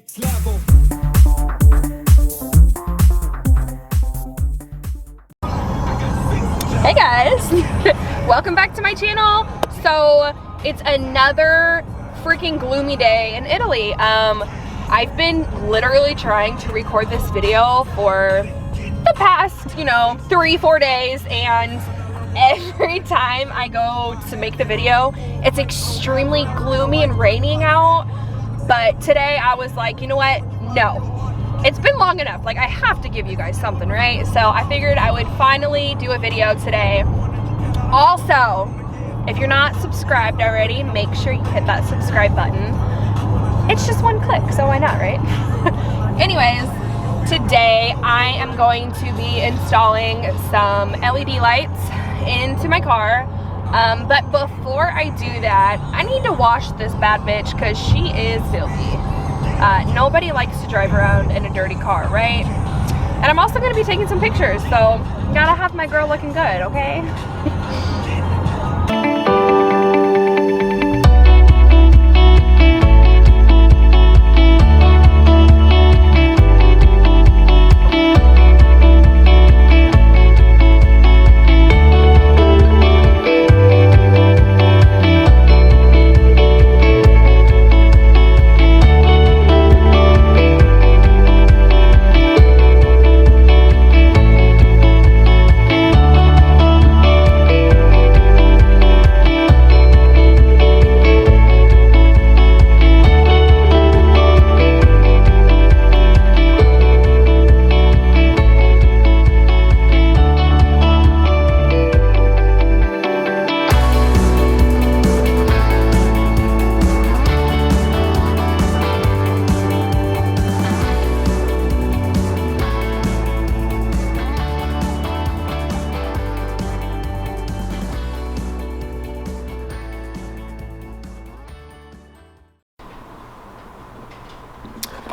next level. Hey guys, welcome back to my channel. So it's another freaking gloomy day in Italy. I've been literally trying to record this video for the past, 3-4 days, and every time I go to make the video, it's extremely gloomy and raining out. But today I was like, you know what? No. It's been long enough. Like, I have to give you guys something, right? So I figured I would finally do a video today. Also, if you're not subscribed already, make sure you hit that subscribe button. It's just one click, so why not, right? Anyways, today I am going to be installing some LED lights into my car. But before I do that, I need to wash this bad bitch because she is filthy. Nobody likes to drive around in a dirty car, right? And I'm also going to be taking some pictures, so gotta have my girl looking good, okay?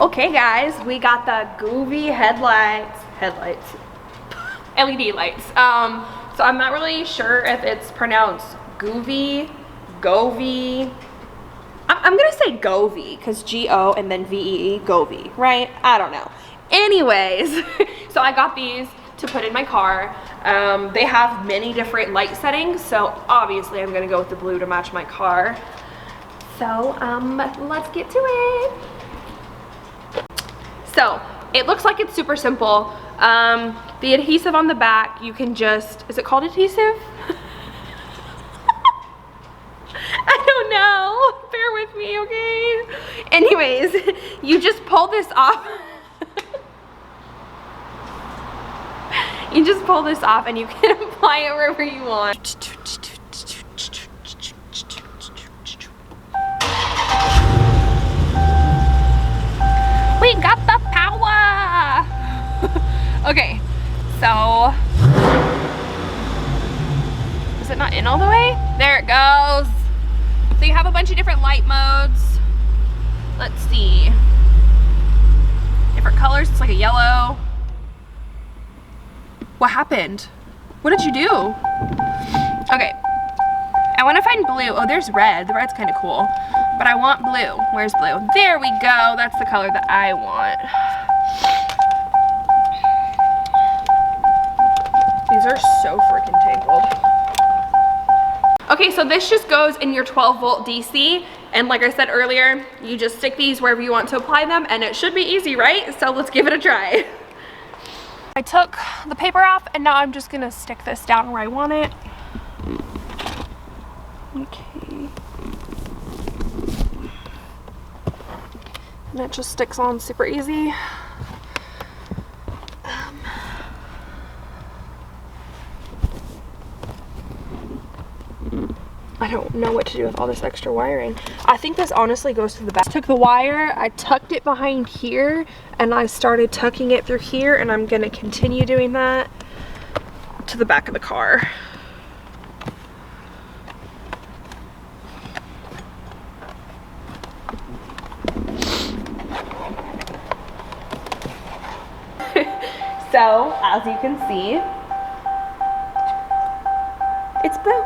Okay guys, we got the Goovy headlights, LED lights. So I'm not really sure if it's pronounced Goovy, Govy. I'm gonna say Govy, because G-O and then V-E-E, Govy, right? I don't know. Anyways, so I got these to put in my car. They have many different light settings, so obviously I'm gonna go with the blue to match my car. So let's get to it. So it looks like it's super simple. The adhesive on the back, you can just, is it called adhesive? I don't know, bear with me, okay? Anyways, you just pull this off. You just pull this off and you can apply it wherever you want. We got the power! Okay, so is it not in all the way? There it goes. So you have a bunch of different light modes. Let's see. Different colors, it's like a yellow. What happened? What did you do? Okay, I want to find blue. Oh, there's red. The red's kind of cool. But I want blue. Where's blue? There we go. That's the color that I want. These are so freaking tangled. Okay, so this just goes in your 12-volt DC. And like I said earlier, you just stick these wherever you want to apply them, and it should be easy, right? So let's give it a try. I took the paper off, and now I'm just gonna stick this down where I want it. Okay. And it just sticks on super easy. I don't know what to do with all this extra wiring. I think this honestly goes to the back. I took the wire, I tucked it behind here, and I started tucking it through here, and I'm gonna continue doing that to the back of the car. So, as you can see, it's blue.